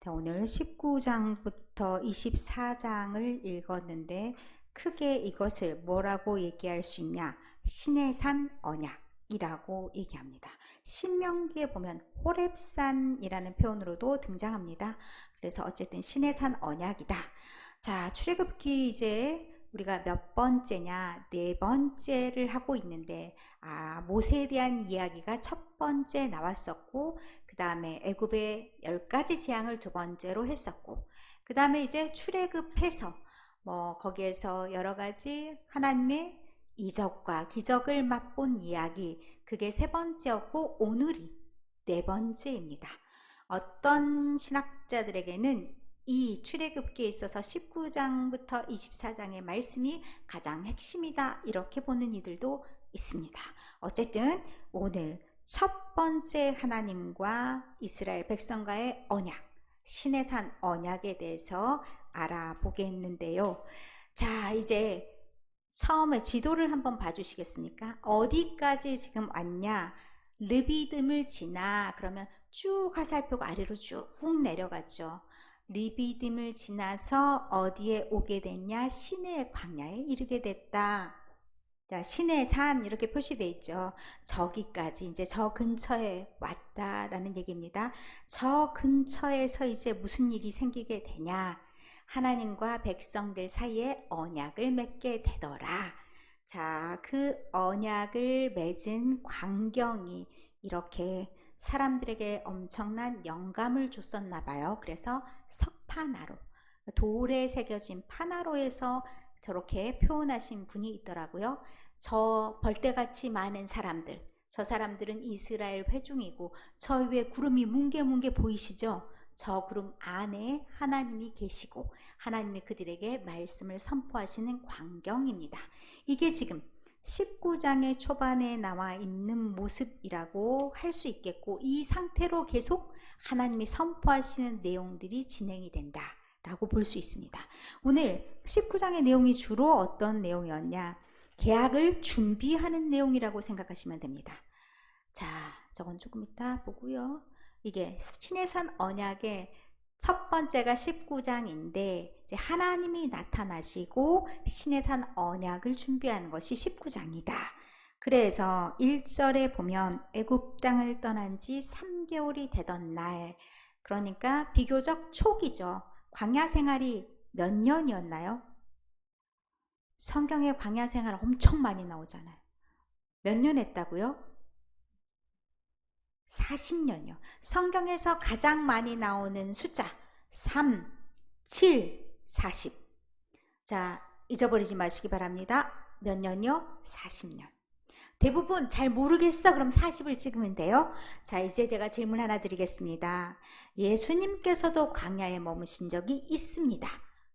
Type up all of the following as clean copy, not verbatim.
자, 오늘 19장부터 24장을 읽었는데 크게 이것을 뭐라고 얘기할 수 있냐? 신의 산 언약이라고 얘기합니다. 신명기에 보면 호렙산이라는 표현으로도 등장합니다. 그래서 어쨌든 신의 산 언약이다. 자, 출애굽기 이제 우리가 몇 번째냐? 네 번째를 하고 있는데 모세에 대한 이야기가 첫 번째 나왔었고, 그 다음에 애굽의 10가지 재앙을 두 번째로 했었고, 그 다음에 이제 출애굽해서 거기에서 여러 가지 하나님의 이적과 기적을 맛본 이야기, 그게 세 번째였고 오늘이 네 번째입니다. 어떤 신학자들에게는 이 출애굽기에 있어서 19장부터 24장의 말씀이 가장 핵심이다, 이렇게 보는 이들도 있습니다. 어쨌든 오늘 첫 번째 하나님과 이스라엘 백성과의 언약, 신의 산 언약에 대해서 알아보겠는데요. 자, 이제 처음에 지도를 한번 봐주시겠습니까? 어디까지 지금 왔냐? 르비딤을 지나, 그러면 쭉 화살표가 아래로 쭉 내려갔죠. 르비딤을 지나서 어디에 오게 됐냐? 시내 광야에 이르게 됐다. 자, 신의 산 이렇게 표시되어 있죠. 저기까지 이제 저 근처에 왔다라는 얘기입니다. 저 근처에서 이제 무슨 일이 생기게 되냐? 하나님과 백성들 사이에 언약을 맺게 되더라. 자, 그 언약을 맺은 광경이 이렇게 사람들에게 엄청난 영감을 줬었나 봐요. 그래서 석파나로, 돌에 새겨진 파나로에서 저렇게 표현하신 분이 있더라고요. 저 벌떼같이 많은 사람들, 저 사람들은 이스라엘 회중이고, 저 위에 구름이 뭉게뭉게 보이시죠? 저 구름 안에 하나님이 계시고 하나님이 그들에게 말씀을 선포하시는 광경입니다. 이게 지금 19장의 초반에 나와 있는 모습이라고 할 수 있겠고, 이 상태로 계속 하나님이 선포하시는 내용들이 진행이 된다 라고 볼 수 있습니다. 오늘 19장의 내용이 주로 어떤 내용이었냐? 계약을 준비하는 내용이라고 생각하시면 됩니다. 자, 저건 조금 이따 보고요. 이게 신의 산 언약의 첫 번째가 19장인데 이제 하나님이 나타나시고 신의 산 언약을 준비하는 것이 19장이다. 그래서 1절에 보면 애굽 땅을 떠난 지 3개월이 되던 날, 그러니까 비교적 초기죠. 광야 생활이 몇 년이었나요? 성경에 광야 생활 엄청 많이 나오잖아요. 몇 년 했다고요? 40년이요. 성경에서 가장 많이 나오는 숫자 3, 7, 40. 자, 잊어버리지 마시기 바랍니다. 몇 년이요? 40년. 대부분 잘 모르겠어, 그럼 40을 찍으면 돼요. 자, 이제 제가 질문 하나 드리겠습니다. 예수님께서도 광야에 머무신 적이 있습니다.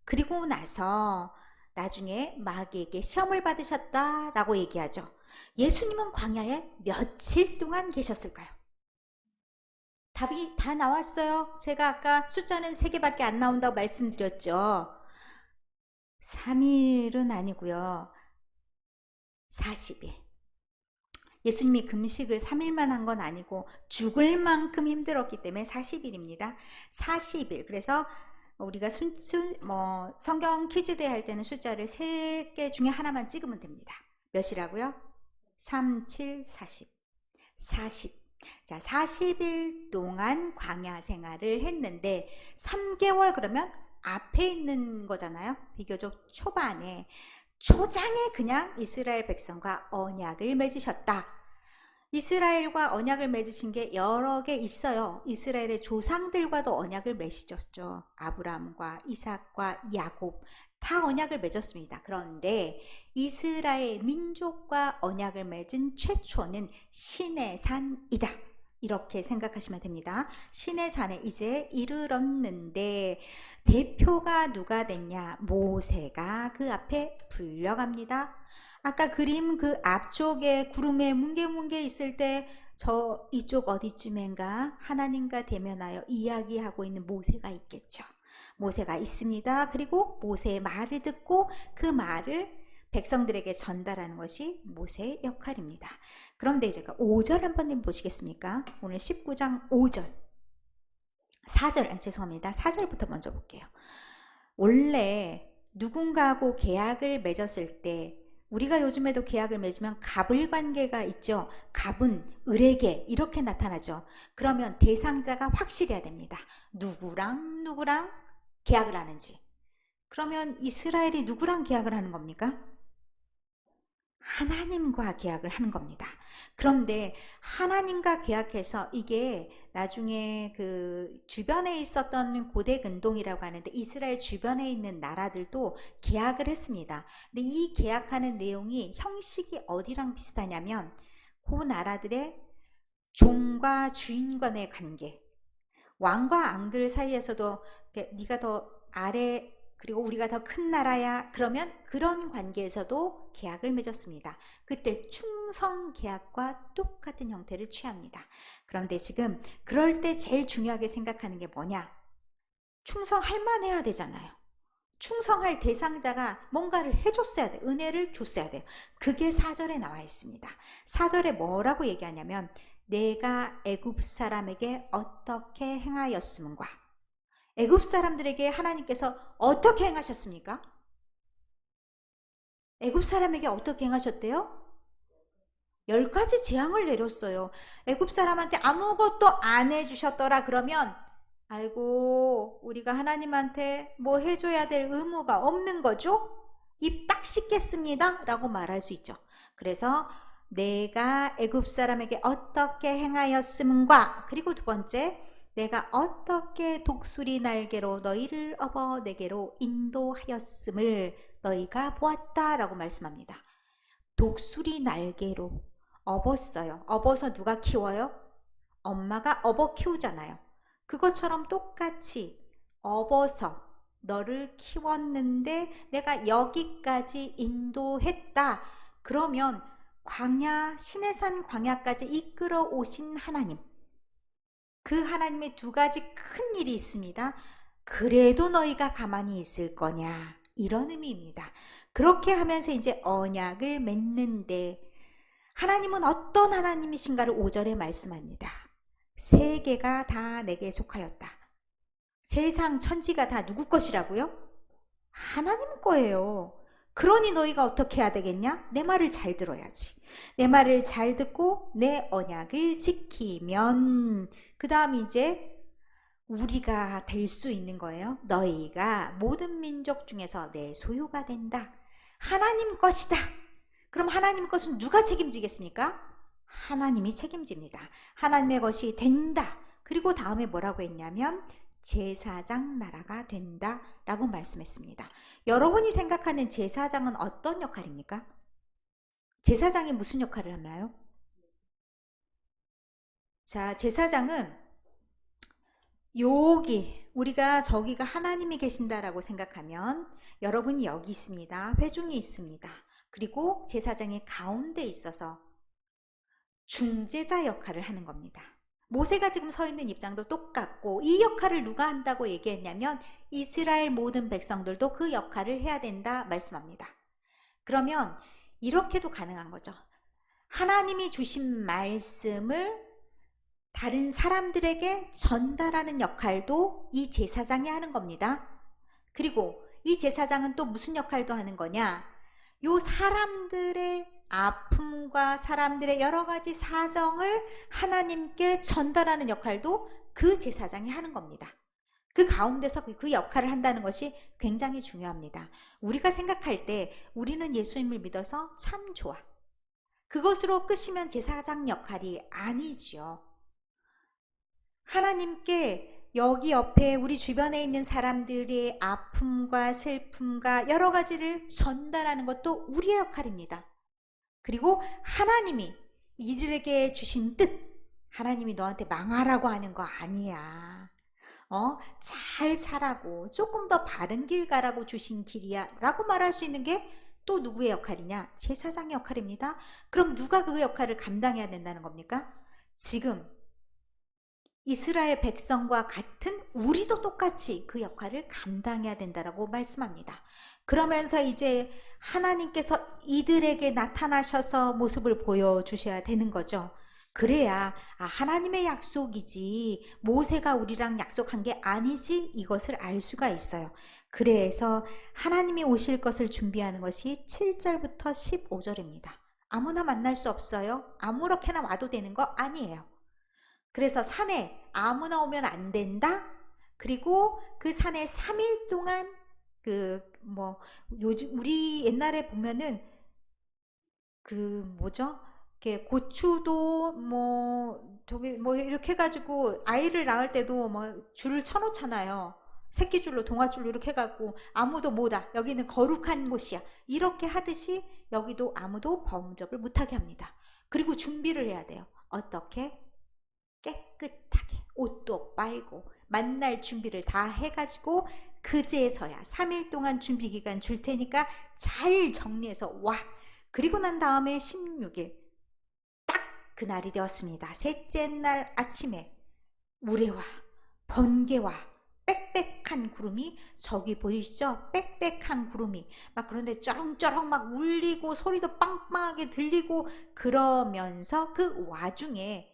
그리고 나서 나중에 마귀에게 시험을 받으셨다라고 얘기하죠. 예수님은 광야에 며칠 동안 계셨을까요? 답이 다 나왔어요. 제가 아까 숫자는 3개밖에 안 나온다고 말씀드렸죠. 3일은 아니고요. 40일. 예수님이 금식을 3일만 한 건 아니고 죽을 만큼 힘들었기 때문에 40일입니다. 40일. 그래서 우리가 성경 퀴즈대회 할 때는 숫자를 3개 중에 하나만 찍으면 됩니다. 몇이라고요? 3, 7, 40. 40. 자, 40일 동안 광야 생활을 했는데 3개월 그러면 앞에 있는 거잖아요. 비교적 초반에, 초장에 그냥 이스라엘 백성과 언약을 맺으셨다. 이스라엘과 언약을 맺으신 게 여러 개 있어요. 이스라엘의 조상들과도 언약을 맺으셨죠. 아브라함과 이삭과 야곱 다 언약을 맺었습니다. 그런데 이스라엘 민족과 언약을 맺은 최초는 신의 산이다, 이렇게 생각하시면 됩니다. 신의 산에 이제 이르렀는데 대표가 누가 됐냐? 모세가 그 앞에 불려갑니다. 아까 그림 그 앞쪽에 구름에 뭉게뭉게 있을 때 저 이쪽 어디쯤인가 하나님과 대면하여 이야기하고 있는 모세가 있겠죠. 모세가 있습니다. 그리고 모세의 말을 듣고 그 말을 백성들에게 전달하는 것이 모세의 역할입니다. 그런데 제가 5절 한번 보시겠습니까? 오늘 19장 5절. 죄송합니다. 4절부터 먼저 볼게요. 원래 누군가하고 계약을 맺었을 때 우리가 요즘에도 계약을 맺으면 갑을 관계가 있죠. 갑은 을에게 이렇게 나타나죠. 그러면 대상자가 확실해야 됩니다. 누구랑 계약을 하는지. 그러면 이스라엘이 누구랑 계약을 하는 겁니까? 하나님과 계약을 하는 겁니다. 그런데 하나님과 계약해서 이게 나중에 그 주변에 있었던 고대 근동이라고 하는데 이스라엘 주변에 있는 나라들도 계약을 했습니다. 근데 이 계약하는 내용이 형식이 어디랑 비슷하냐면 그 나라들의 종과 주인 간의 관계, 왕과 앙들 사이에서도 네가 더 아래 그리고 우리가 더 큰 나라야 그러면 그런 관계에서도 계약을 맺었습니다. 그때 충성 계약과 똑같은 형태를 취합니다. 그런데 지금 그럴 때 제일 중요하게 생각하는 게 뭐냐? 충성할 만해야 되잖아요. 충성할 대상자가 뭔가를 해줬어야 돼. 은혜를 줬어야 돼요. 그게 4절에 나와 있습니다. 4절에 뭐라고 얘기하냐면 내가 애굽 사람에게 어떻게 행하였음과 애굽 사람들에게 하나님께서 어떻게 행하셨습니까? 애굽 사람에게 어떻게 행하셨대요? 10가지 재앙을 내렸어요. 애굽 사람한테 아무것도 안 해주셨더라 그러면 아이고 우리가 하나님한테 뭐 해줘야 될 의무가 없는 거죠? 입 딱 씻겠습니다 라고 말할 수 있죠. 그래서 내가 애굽 사람에게 어떻게 행하였음과 그리고 두 번째 내가 어떻게 독수리 날개로 너희를 업어 내게로 인도하였음을 너희가 보았다 라고 말씀합니다. 독수리 날개로 업었어요. 업어서 누가 키워요? 엄마가 업어 키우잖아요. 그것처럼 똑같이 업어서 너를 키웠는데 내가 여기까지 인도했다. 그러면 광야, 시내산 광야까지 이끌어 오신 하나님. 그 하나님의 2가지 큰 일이 있습니다. 그래도 너희가 가만히 있을 거냐 이런 의미입니다. 그렇게 하면서 이제 언약을 맺는데 하나님은 어떤 하나님이신가를 5절에 말씀합니다. 세계가 다 내게 속하였다. 세상 천지가 다 누구 것이라고요? 하나님 거예요. 그러니 너희가 어떻게 해야 되겠냐? 내 말을 잘 들어야지. 내 말을 잘 듣고 내 언약을 지키면 그 다음 이제 우리가 될 수 있는 거예요. 너희가 모든 민족 중에서 내 소유가 된다. 하나님 것이다. 그럼 하나님 것은 누가 책임지겠습니까? 하나님이 책임집니다. 하나님의 것이 된다. 그리고 다음에 뭐라고 했냐면 제사장 나라가 된다 라고 말씀했습니다. 여러분이 생각하는 제사장은 어떤 역할입니까? 제사장이 무슨 역할을 하나요? 자, 제사장은 여기 우리가 저기가 하나님이 계신다라고 생각하면 여러분이 여기 있습니다. 회중이 있습니다. 그리고 제사장의 가운데 있어서 중재자 역할을 하는 겁니다. 모세가 지금 서 있는 입장도 똑같고 이 역할을 누가 한다고 얘기했냐면 이스라엘 모든 백성들도 그 역할을 해야 된다 말씀합니다. 그러면 이렇게도 가능한 거죠. 하나님이 주신 말씀을 다른 사람들에게 전달하는 역할도 이 제사장이 하는 겁니다. 그리고 이 제사장은 또 무슨 역할도 하는 거냐? 요 사람들의 아픔과 사람들의 여러 가지 사정을 하나님께 전달하는 역할도 그 제사장이 하는 겁니다. 그 가운데서 그 역할을 한다는 것이 굉장히 중요합니다. 우리가 생각할 때 우리는 예수님을 믿어서 참 좋아. 그것으로 끝이면 제사장 역할이 아니지요. 하나님께 여기 옆에 우리 주변에 있는 사람들의 아픔과 슬픔과 여러 가지를 전달하는 것도 우리의 역할입니다. 그리고 하나님이 이들에게 주신 뜻, 하나님이 너한테 망하라고 하는 거 아니야. 잘 살라고 조금 더 바른 길 가라고 주신 길이야 라고 말할 수 있는 게 또 누구의 역할이냐? 제사장의 역할입니다. 그럼 누가 그 역할을 감당해야 된다는 겁니까? 지금 이스라엘 백성과 같은 우리도 똑같이 그 역할을 감당해야 된다라고 말씀합니다. 그러면서 이제 하나님께서 이들에게 나타나셔서 모습을 보여주셔야 되는 거죠. 그래야 하나님의 약속이지 모세가 우리랑 약속한 게 아니지 이것을 알 수가 있어요. 그래서 하나님이 오실 것을 준비하는 것이 7절부터 15절입니다. 아무나 만날 수 없어요. 아무렇게나 와도 되는 거 아니에요. 그래서 산에 아무나 오면 안 된다. 그리고 그 산에 3일 동안 요즘 우리 옛날에 보면은 이렇게 고추도 이렇게 해가지고 아이를 낳을 때도 줄을 쳐놓잖아요. 새끼줄로 동아줄로 이렇게 해갖고 아무도 못와, 여기는 거룩한 곳이야, 이렇게 하듯이 여기도 아무도 범접을 못하게 합니다. 그리고 준비를 해야 돼요. 어떻게? 깨끗하게 옷도 빨고 만날 준비를 다 해가지고 그제서야 3일 동안 준비기간 줄 테니까 잘 정리해서 와. 그리고 난 다음에 16일 딱 그날이 되었습니다. 셋째 날 아침에 우레와 번개와 빽빽한 구름이, 저기 보이시죠? 빽빽한 구름이 막, 그런데 쩌렁쩌렁 막 울리고 소리도 빵빵하게 들리고, 그러면서 그 와중에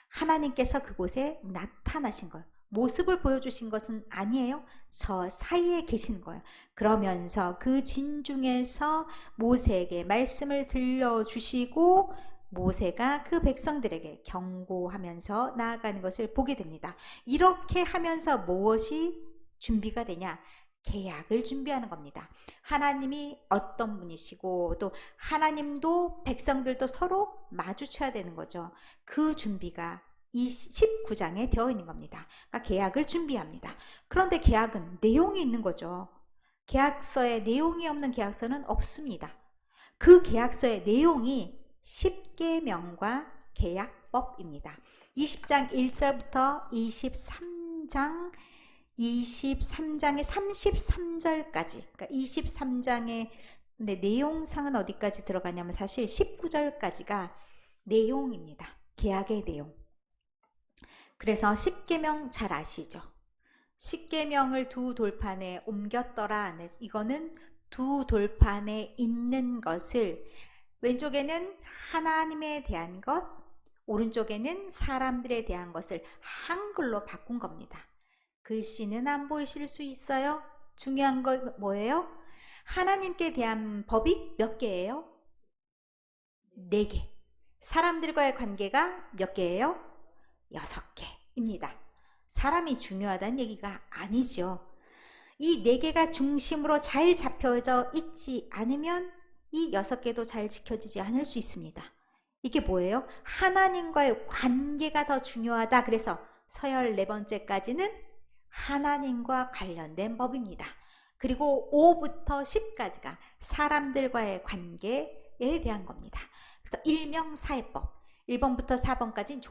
하나님께서 그곳에 나타나신 거예요. 모습을 보여주신 것은 아니에요. 저 사이에 계신 거예요. 그러면서 그 진중에서 모세에게 말씀을 들려주시고 모세가 그 백성들에게 경고하면서 나아가는 것을 보게 됩니다. 이렇게 하면서 무엇이 준비가 되냐? 계약을 준비하는 겁니다. 하나님이 어떤 분이시고 또 하나님도 백성들도 서로 마주쳐야 되는 거죠. 그 준비가 이 19장에 되어 있는 겁니다. 그러니까 계약을 준비합니다. 그런데 계약은 내용이 있는 거죠. 계약서에 내용이 없는 계약서는 없습니다. 그 계약서의 내용이 10계명과 계약법입니다. 20장 1절부터 23장의 33절까지, 그러니까 23장의 내용상은 어디까지 들어가냐면 사실 19절까지가 내용입니다. 계약의 내용. 그래서 10계명 잘 아시죠? 10계명을 두 돌판에 옮겼더라. 이거는 두 돌판에 있는 것을 왼쪽에는 하나님에 대한 것, 오른쪽에는 사람들에 대한 것을 한글로 바꾼 겁니다. 글씨는 안 보이실 수 있어요? 중요한 거 뭐예요? 하나님께 대한 법이 몇 개예요? 4개. 사람들과의 관계가 몇 개예요? 6개입니다. 사람이 중요하다는 얘기가 아니죠. 이 4개가 중심으로 잘 잡혀져 있지 않으면 이 6개도 잘 지켜지지 않을 수 있습니다. 이게 뭐예요? 하나님과의 관계가 더 중요하다. 그래서 서열 4번째까지는 하나님과 관련된 법입니다. 그리고 5부터 10까지가 사람들과의 관계에 대한 겁니다. 그래서 일명사회법, 1번부터 4번까지는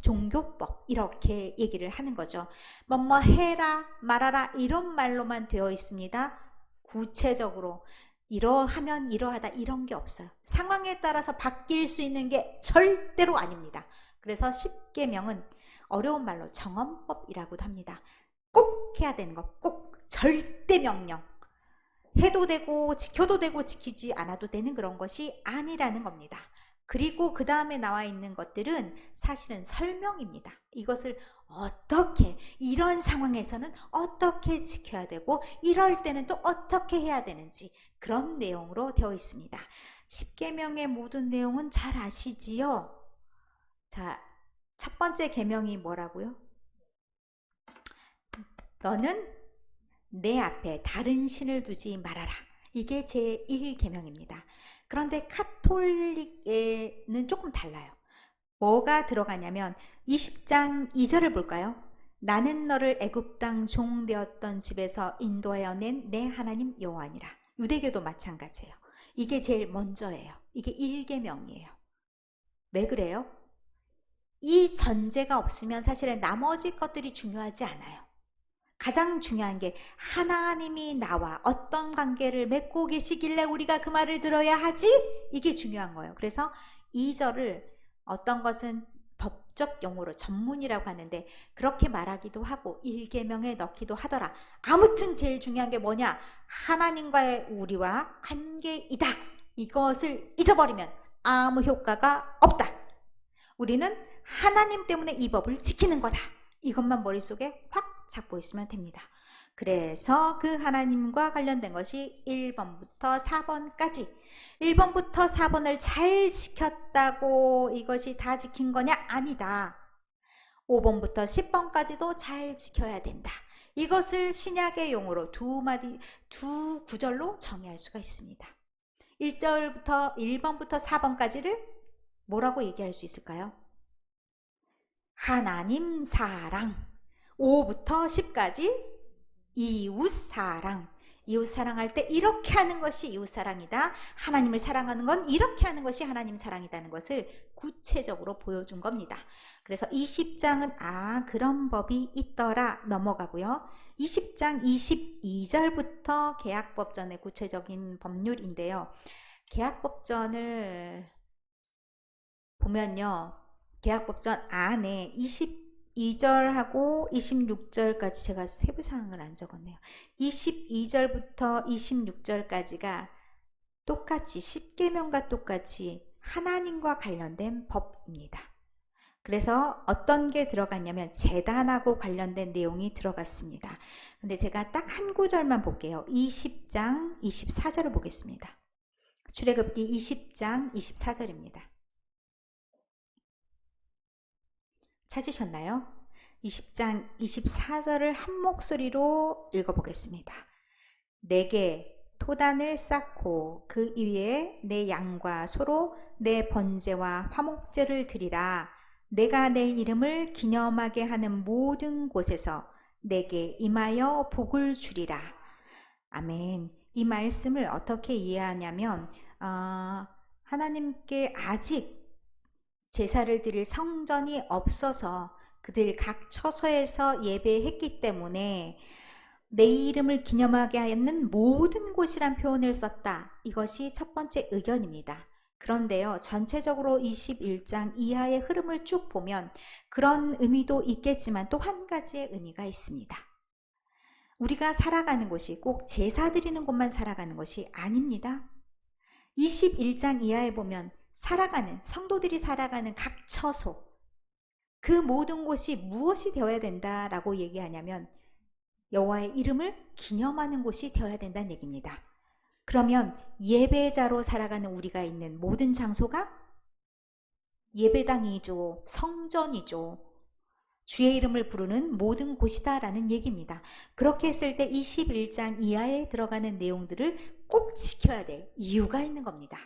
종교법, 이렇게 얘기를 하는 거죠. 뭐뭐 해라 말아라 이런 말로만 되어 있습니다. 구체적으로 이러하면 이러하다 이런 게 없어요. 상황에 따라서 바뀔 수 있는 게 절대로 아닙니다. 그래서 10계명은 어려운 말로 정언법이라고도 합니다. 꼭 해야 되는 거, 꼭 절대 명령. 해도 되고 지켜도 되고 지키지 않아도 되는 그런 것이 아니라는 겁니다. 그리고 그 다음에 나와 있는 것들은 사실은 설명입니다. 이것을 어떻게, 이런 상황에서는 어떻게 지켜야 되고 이럴 때는 또 어떻게 해야 되는지, 그런 내용으로 되어 있습니다. 10계명의 모든 내용은 잘 아시지요? 자, 첫 번째 계명이 뭐라고요? 너는 내 앞에 다른 신을 두지 말아라. 이게 제1계명입니다. 그런데 카톨릭에는 조금 달라요. 뭐가 들어가냐면 20장 2절을 볼까요? 나는 너를 애굽 땅 종 되었던 집에서 인도하여 낸 내 하나님 여호와니라. 유대교도 마찬가지예요. 이게 제일 먼저예요. 이게 1계명이에요. 왜 그래요? 이 전제가 없으면 사실은 나머지 것들이 중요하지 않아요. 가장 중요한 게 하나님이 나와 어떤 관계를 맺고 계시길래 우리가 그 말을 들어야 하지? 이게 중요한 거예요. 그래서 2절을 어떤 것은 법적 용어로 전문이라고 하는데 그렇게 말하기도 하고 1계명에 넣기도 하더라. 아무튼 제일 중요한 게 뭐냐? 하나님과의 우리와 관계이다. 이것을 잊어버리면 아무 효과가 없다. 우리는 하나님 때문에 이 법을 지키는 거다. 이것만 머릿속에 확 잡고 있으면 됩니다. 그래서 그 하나님과 관련된 것이 1번부터 4번까지 1번부터 4번을 잘 지켰다고 이것이 다 지킨 거냐? 아니다. 5번부터 10번까지도 잘 지켜야 된다. 이것을 신약의 용어로 두 구절로 정의할 수가 있습니다. 1번부터 4번까지를 뭐라고 얘기할 수 있을까요? 하나님 사랑. 5부터 10까지 이웃 사랑. 이웃 사랑할 때 이렇게 하는 것이 이웃 사랑이다. 하나님을 사랑하는 건 이렇게 하는 것이 하나님 사랑이다는 것을 구체적으로 보여준 겁니다. 그래서 20장은 그런 법이 있더라 넘어가고요. 20장 22절부터 계약법전의 구체적인 법률인데요. 계약법전을 보면요. 계약법전 안에 22절하고 26절까지 제가 세부사항을 안 적었네요. 22절부터 26절까지가 똑같이 10계명과 똑같이 하나님과 관련된 법입니다. 그래서 어떤 게 들어갔냐면 제단하고 관련된 내용이 들어갔습니다. 근데 제가 딱 한 구절만 볼게요. 20장 24절을 보겠습니다. 출애굽기 20장 24절입니다. 찾으셨나요? 20장 24절을 한 목소리로 읽어보겠습니다. 내게 토단을 쌓고 그 위에 내 양과 소로 내 번제와 화목제를 드리라. 내가 내 이름을 기념하게 하는 모든 곳에서 내게 임하여 복을 주리라. 아멘. 이 말씀을 어떻게 이해하냐면 하나님께 아직 제사를 드릴 성전이 없어서 그들 각 처소에서 예배했기 때문에 내 이름을 기념하게 하는 모든 곳이란 표현을 썼다. 이것이 첫 번째 의견입니다. 그런데요, 전체적으로 21장 이하의 흐름을 쭉 보면 그런 의미도 있겠지만 또 한 가지의 의미가 있습니다. 우리가 살아가는 곳이 꼭 제사 드리는 곳만 살아가는 것이 아닙니다. 21장 이하에 보면 성도들이 살아가는 각 처소, 그 모든 곳이 무엇이 되어야 된다라고 얘기하냐면 여호와의 이름을 기념하는 곳이 되어야 된다는 얘기입니다. 그러면 예배자로 살아가는 우리가 있는 모든 장소가 예배당이죠, 성전이죠, 주의 이름을 부르는 모든 곳이다라는 얘기입니다. 그렇게 했을 때 21장 이하에 들어가는 내용들을 꼭 지켜야 될 이유가 있는 겁니다.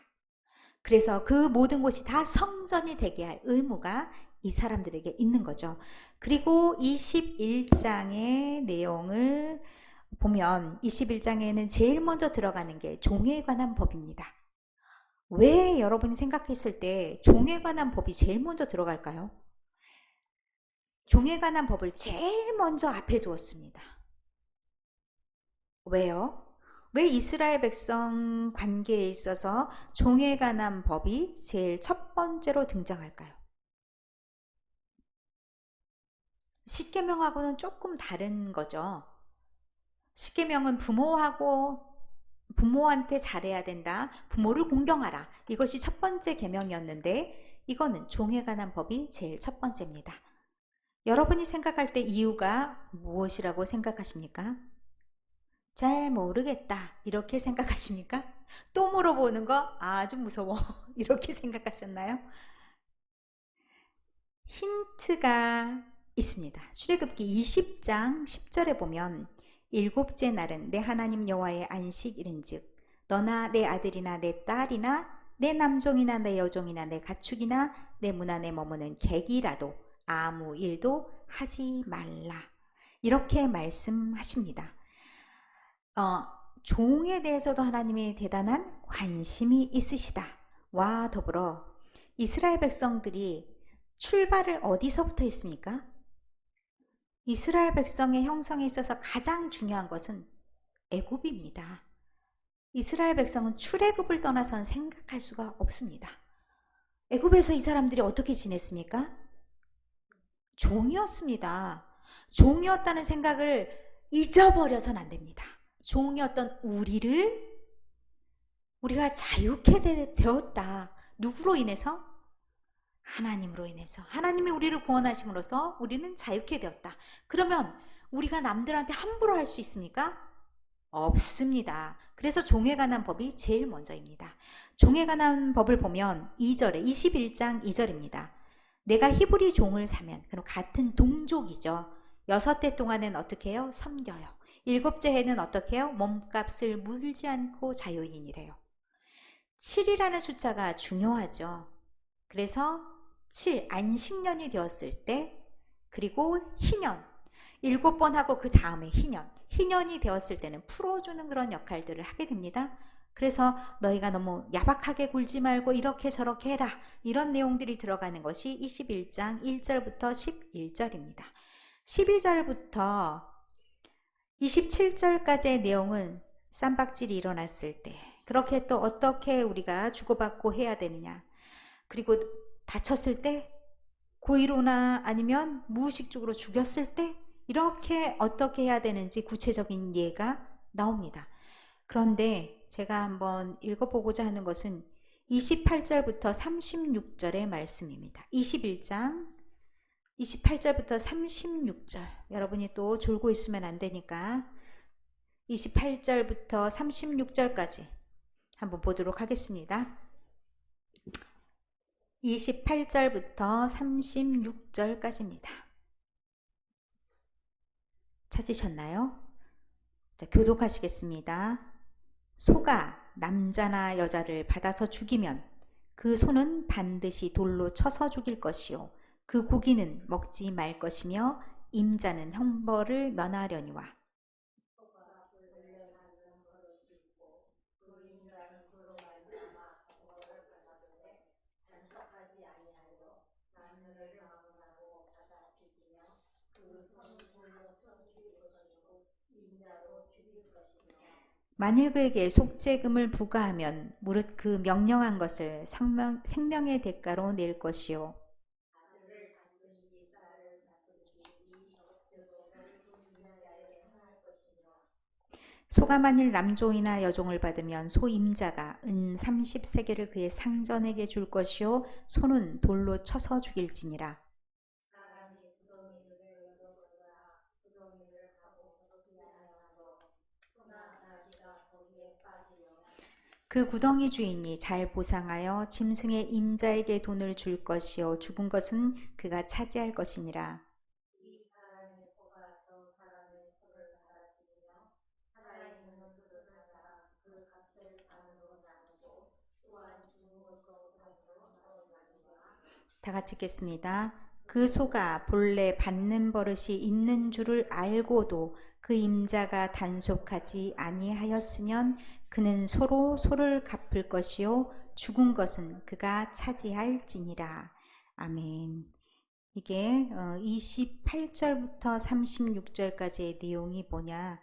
그래서 그 모든 곳이 다 성전이 되게 할 의무가 이 사람들에게 있는 거죠. 그리고 21장의 내용을 보면 21장에는 제일 먼저 들어가는 게 종에 관한 법입니다. 왜 여러분이 생각했을 때 종에 관한 법이 제일 먼저 들어갈까요? 종에 관한 법을 제일 먼저 앞에 두었습니다. 왜요? 왜 이스라엘 백성 관계에 있어서 종에 관한 법이 제일 첫 번째로 등장할까요? 십계명하고는 조금 다른 거죠. 십계명은 부모한테 잘해야 된다. 부모를 공경하라. 이것이 첫 번째 계명이었는데 이거는 종에 관한 법이 제일 첫 번째입니다. 여러분이 생각할 때 이유가 무엇이라고 생각하십니까? 잘 모르겠다 이렇게 생각하십니까? 또 물어보는 거 아주 무서워 이렇게 생각하셨나요? 힌트가 있습니다. 출애굽기 20장 10절에 보면 일곱째 날은 내 하나님 여호와의 안식일인즉 너나 내 아들이나 내 딸이나 내 남종이나 내 여종이나 내 가축이나 내 문 안에 머무는 객이라도 아무 일도 하지 말라 이렇게 말씀하십니다. 종에 대해서도 하나님의 대단한 관심이 있으시다. 와 더불어 이스라엘 백성들이 출발을 어디서부터 했습니까? 이스라엘 백성의 형성에 있어서 가장 중요한 것은 애굽입니다. 이스라엘 백성은 출애굽을 떠나서는 생각할 수가 없습니다. 애굽에서 이 사람들이 어떻게 지냈습니까? 종이었습니다. 종이었다는 생각을 잊어버려서는 안 됩니다. 종이었던 우리가 자유케 되었다. 누구로 인해서? 하나님으로 인해서 하나님이 우리를 구원하심으로써 우리는 자유케 되었다. 그러면 우리가 남들한테 함부로 할 수 있습니까? 없습니다. 그래서 종에 관한 법이 제일 먼저입니다. 종에 관한 법을 보면 2절에 21장 2절입니다. 내가 히브리 종을 사면, 그럼 같은 동족이죠. 6해 동안은 어떻게 해요? 섬겨요. 7째 해는 어떻게 해요? 몸값을 물지 않고 자유인이래요. 7이라는 숫자가 중요하죠. 그래서 7, 안식년이 되었을 때, 그리고 희년, 7번 하고 그 다음에 희년이 되었을 때는 풀어주는 그런 역할들을 하게 됩니다. 그래서 너희가 너무 야박하게 굴지 말고 이렇게 저렇게 해라, 이런 내용들이 들어가는 것이 21장 1절부터 11절입니다. 12절부터 27절까지의 내용은 쌈박질이 일어났을 때 그렇게 또 어떻게 우리가 주고받고 해야 되느냐, 그리고 다쳤을 때, 고의로나 아니면 무의식적으로 죽였을 때 이렇게 어떻게 해야 되는지 구체적인 예가 나옵니다. 그런데 제가 한번 읽어보고자 하는 것은 28절부터 36절의 말씀입니다. 21장 28절부터 36절, 여러분이 또 졸고 있으면 안 되니까 28절부터 36절까지 한번 보도록 하겠습니다. 28절부터 36절까지입니다. 찾으셨나요? 자, 교독하시겠습니다. 소가 남자나 여자를 받아서 죽이면 그 소는 반드시 돌로 쳐서 죽일 것이요 그 고기는 먹지 말 것이며 임자는 형벌을 면하려니와. 만일 그에게 속죄금을 부과하면 무릇 그 명령한 것을 생명의 대가로 낼 것이요 소가 만일 남종이나 여종을 받으면 소 임자가 은 30세겔을 그의 상전에게 줄 것이요 소는 돌로 쳐서 죽일지니라. 그 구덩이 주인이 잘 보상하여 짐승의 임자에게 돈을 줄 것이요 죽은 것은 그가 차지할 것이니라. 다 같이 읽겠습니다. 그 소가 본래 받는 버릇이 있는 줄을 알고도 그 임자가 단속하지 아니하였으면 그는 소로 소를 갚을 것이요 죽은 것은 그가 차지할지니라. 아멘. 이게 28절부터 36절까지의 내용이 뭐냐,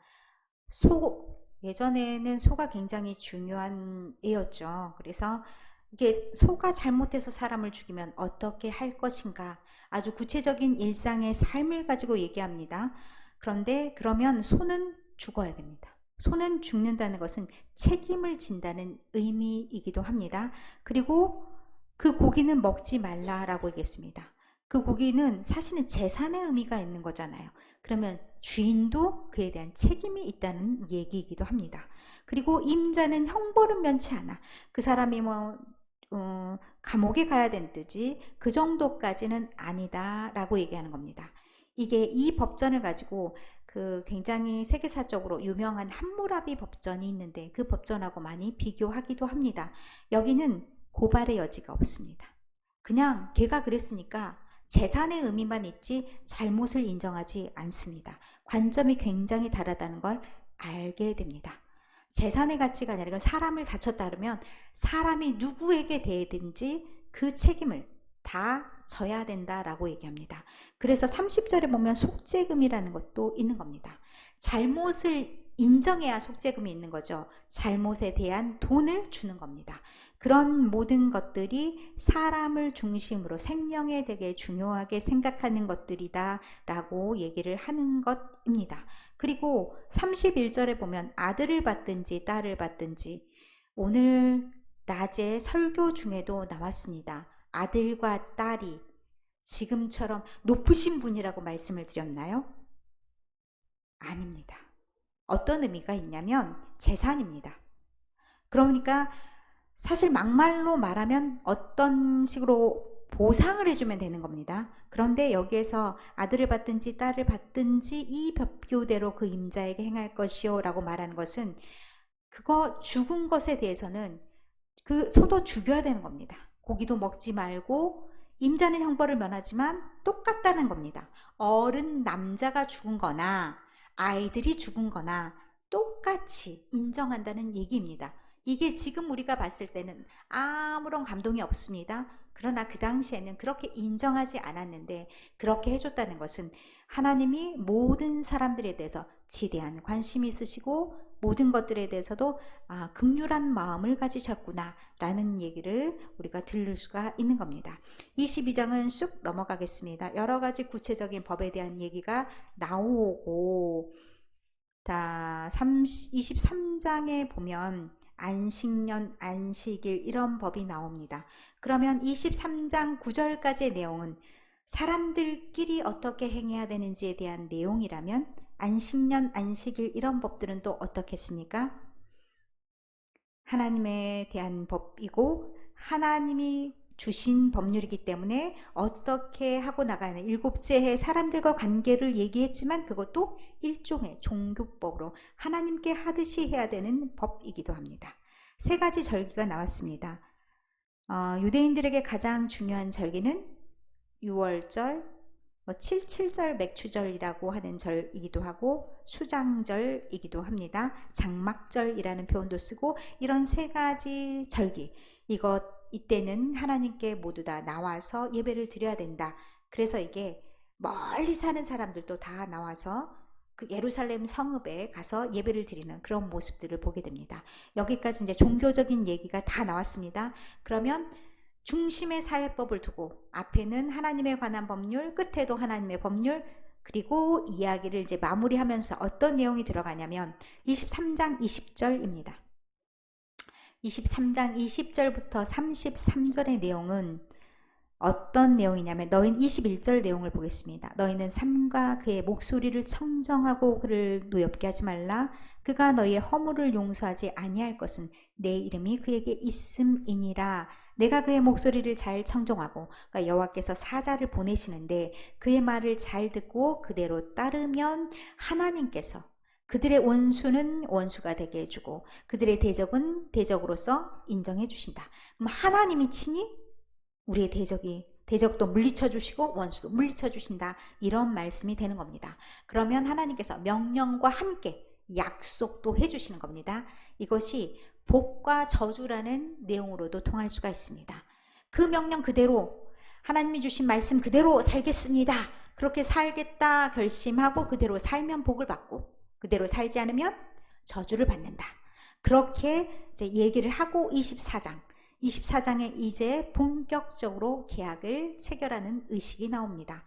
예전에는 소가 굉장히 중요한 애였죠. 그래서 이게 소가 잘못해서 사람을 죽이면 어떻게 할 것인가, 아주 구체적인 일상의 삶을 가지고 얘기합니다. 그런데 그러면 소는 죽어야 됩니다. 소는 죽는다는 것은 책임을 진다는 의미이기도 합니다. 그리고 그 고기는 먹지 말라라고 얘기했습니다. 그 고기는 사실은 재산의 의미가 있는 거잖아요. 그러면 주인도 그에 대한 책임이 있다는 얘기이기도 합니다. 그리고 임자는 형벌은 면치 않아. 그 사람이 감옥에 가야 된듯이 그 정도까지는 아니다라고 얘기하는 겁니다. 이게 이 법전을 가지고 그 굉장히 세계사적으로 유명한 함무라비 법전이 있는데 그 법전하고 많이 비교하기도 합니다. 여기는 고발의 여지가 없습니다. 그냥 걔가 그랬으니까 재산의 의미만 있지 잘못을 인정하지 않습니다. 관점이 굉장히 다르다는 걸 알게 됩니다. 재산의 가치가 아니라 사람을 다쳤다 그러면 사람이 누구에게 대든지 그 책임을 다 져야 된다라고 얘기합니다. 그래서 30절에 보면 속죄금이라는 것도 있는 겁니다. 잘못을 인정해야 속죄금이 있는 거죠. 잘못에 대한 돈을 주는 겁니다. 그런 모든 것들이 사람을 중심으로 생명에 되게 중요하게 생각하는 것들이다 라고 얘기를 하는 것입니다. 그리고 31절에 보면 아들을 받든지 딸을 받든지, 오늘 낮에 설교 중에도 나왔습니다. 아들과 딸이 지금처럼 높으신 분이라고 말씀을 드렸나요? 아닙니다. 어떤 의미가 있냐면 재산입니다. 그러니까 사실 막말로 말하면 어떤 식으로 보상을 해주면 되는 겁니다. 그런데 여기에서 아들을 받든지 딸을 받든지 이 법규대로 그 임자에게 행할 것이요 라고 말하는 것은 그거 죽은 것에 대해서는 그 소도 죽여야 되는 겁니다. 고기도 먹지 말고 임자는 형벌을 면하지만 똑같다는 겁니다. 어른 남자가 죽은 거나 아이들이 죽은 거나 똑같이 인정한다는 얘기입니다. 이게 지금 우리가 봤을 때는 아무런 감동이 없습니다. 그러나 그 당시에는 그렇게 인정하지 않았는데 그렇게 해줬다는 것은 하나님이 모든 사람들에 대해서 지대한 관심이 있으시고 모든 것들에 대해서도 긍휼한 마음을 가지셨구나 라는 얘기를 우리가 들을 수가 있는 겁니다. 22장은 쑥 넘어가겠습니다. 여러 가지 구체적인 법에 대한 얘기가 나오고 23장에 보면 안식년, 안식일 이런 법이 나옵니다. 그러면 23장 9절까지의 내용은 사람들끼리 어떻게 행해야 되는지에 대한 내용이라면 안식년, 안식일 이런 법들은 또 어떻겠습니까? 하나님에 대한 법이고 하나님이 주신 법률이기 때문에 어떻게 하고 나가는 일곱째 해 사람들과 관계를 얘기했지만 그것도 일종의 종교법으로 하나님께 하듯이 해야 되는 법이기도 합니다. 세 가지 절기가 나왔습니다. 유대인들에게 가장 중요한 절기는 유월절, 77절 맥추절이라고 하는 절이기도 하고 수장절이기도 합니다. 장막절이라는 표현도 쓰고 이런 세 가지 절기 이때는 하나님께 모두 다 나와서 예배를 드려야 된다. 그래서 이게 멀리 사는 사람들도 다 나와서 그 예루살렘 성읍에 가서 예배를 드리는 그런 모습들을 보게 됩니다. 여기까지 이제 종교적인 얘기가 다 나왔습니다. 그러면 중심의 사회법을 두고 앞에는 하나님에 관한 법률, 끝에도 하나님의 법률, 그리고 이야기를 이제 마무리하면서 어떤 내용이 들어가냐면 23장 20절입니다. 23장 20절부터 33절의 내용은 어떤 내용이냐면 너희는 21절 내용을 보겠습니다. 너희는 삼가 그의 목소리를 청정하고 그를 노엽게 하지 말라. 그가 너희의 허물을 용서하지 아니할 것은 내 이름이 그에게 있음이니라. 내가 그의 목소리를 잘 청정하고 그러니까 여호와께서 사자를 보내시는데 그의 말을 잘 듣고 그대로 따르면 하나님께서 그들의 원수는 원수가 되게 해주고 그들의 대적은 대적으로서 인정해 주신다. 그럼 하나님이 친히 우리의 대적도 물리쳐 주시고 원수도 물리쳐 주신다. 이런 말씀이 되는 겁니다. 그러면 하나님께서 명령과 함께 약속도 해주시는 겁니다. 이것이 복과 저주라는 내용으로도 통할 수가 있습니다. 그 명령 그대로 하나님이 주신 말씀 그대로 살겠습니다. 그렇게 살겠다 결심하고 그대로 살면 복을 받고 그대로 살지 않으면 저주를 받는다. 그렇게 이제 얘기를 하고 24장에 이제 본격적으로 계약을 체결하는 의식이 나옵니다.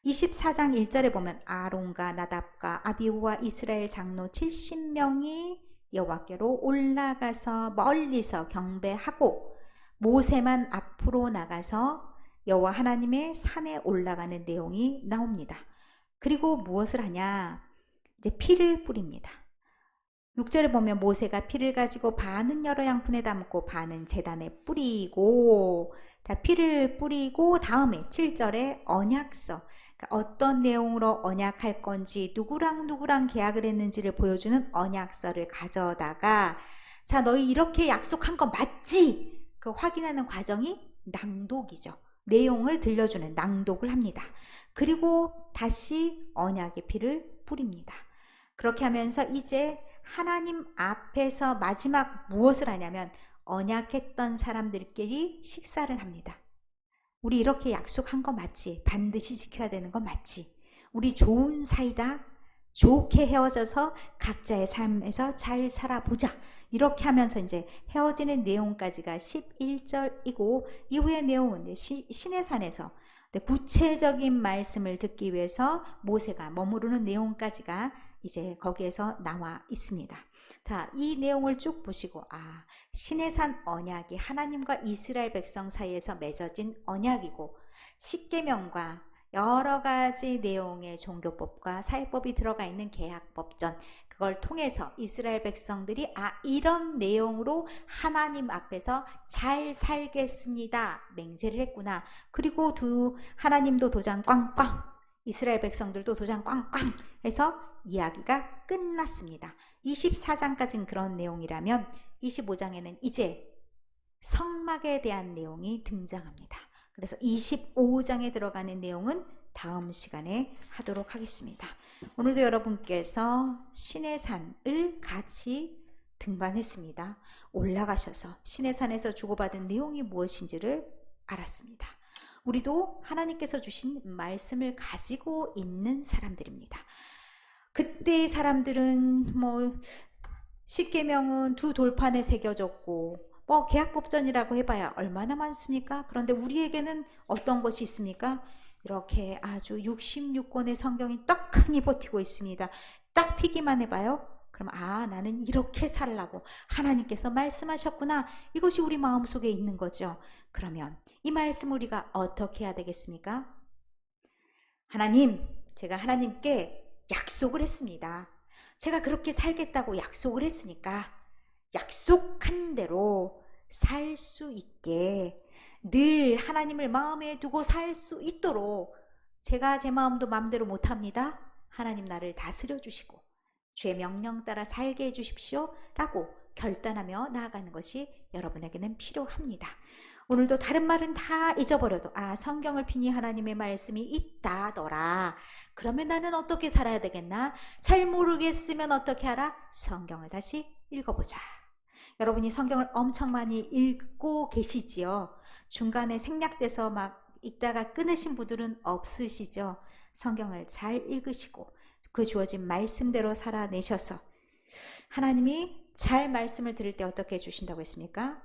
24장 1절에 보면 아론과 나답과 아비후와 이스라엘 장로 70명이 여호와께로 올라가서 멀리서 경배하고 모세만 앞으로 나가서 여호와 하나님의 산에 올라가는 내용이 나옵니다. 그리고 무엇을 하냐? 이제 피를 뿌립니다. 6절에 보면 모세가 피를 가지고 반은 여러 양푼에 담고 반은 제단에 뿌리고 피를 뿌리고 다음에 7절에 언약서 어떤 내용으로 언약할 건지 누구랑 계약을 했는지를 보여주는 언약서를 가져다가 자 너희 이렇게 약속한 거 맞지? 그 확인하는 과정이 낭독이죠. 내용을 들려주는 낭독을 합니다. 그리고 다시 언약의 피를 뿌립니다. 그렇게 하면서 이제 하나님 앞에서 마지막 무엇을 하냐면 언약했던 사람들끼리 식사를 합니다. 우리 이렇게 약속한 거 맞지? 반드시 지켜야 되는 거 맞지? 우리 좋은 사이다. 좋게 헤어져서 각자의 삶에서 잘 살아보자. 이렇게 하면서 이제 헤어지는 내용까지가 11절이고 이후의 내용은 시내산에서 구체적인 말씀을 듣기 위해서 모세가 머무르는 내용까지가 이제 거기에서 나와 있습니다. 자, 이 내용을 쭉 보시고 시내산 언약이 하나님과 이스라엘 백성 사이에서 맺어진 언약이고 십계명과 여러 가지 내용의 종교법과 사회법이 들어가 있는 계약법전, 그걸 통해서 이스라엘 백성들이 이런 내용으로 하나님 앞에서 잘 살겠습니다 맹세를 했구나. 그리고 하나님도 도장 꽝꽝, 이스라엘 백성들도 도장 꽝꽝 해서 이야기가 끝났습니다. 24장까지는 그런 내용이라면 25장에는 이제 성막에 대한 내용이 등장합니다. 그래서 25장에 들어가는 내용은 다음 시간에 하도록 하겠습니다. 오늘도 여러분께서 시내산을 같이 등반했습니다. 올라가셔서 시내산에서 주고받은 내용이 무엇인지를 알았습니다. 우리도 하나님께서 주신 말씀을 가지고 있는 사람들입니다. 그때의 사람들은 십계명은 두 돌판에 새겨졌고 계약법전이라고 해봐야 얼마나 많습니까? 그런데 우리에게는 어떤 것이 있습니까? 이렇게 아주 66권의 성경이 떡하니 버티고 있습니다. 딱 피기만 해봐요. 그럼 나는 이렇게 살라고 하나님께서 말씀하셨구나. 이것이 우리 마음속에 있는 거죠. 그러면 이 말씀 우리가 어떻게 해야 되겠습니까? 하나님, 제가 하나님께 약속을 했습니다. 제가 그렇게 살겠다고 약속을 했으니까 약속한 대로 살 수 있게 늘 하나님을 마음에 두고 살 수 있도록 제가 제 마음도 마음대로 못합니다. 하나님 나를 다스려 주시고 주의 명령 따라 살게 해 주십시오 라고 결단하며 나아가는 것이 여러분에게는 필요합니다. 오늘도 다른 말은 다 잊어버려도 성경을 펴니 하나님의 말씀이 있다더라. 그러면 나는 어떻게 살아야 되겠나? 잘 모르겠으면 어떻게 하라? 성경을 다시 읽어보자. 여러분이 성경을 엄청 많이 읽고 계시지요? 중간에 생략돼서 막 읽다가 끊으신 분들은 없으시죠? 성경을 잘 읽으시고 그 주어진 말씀대로 살아내셔서 하나님이 잘 말씀을 들을 때 어떻게 해주신다고 했습니까?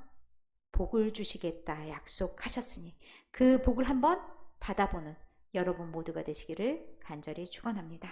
복을 주시겠다 약속하셨으니 그 복을 한번 받아보는 여러분 모두가 되시기를 간절히 축원합니다.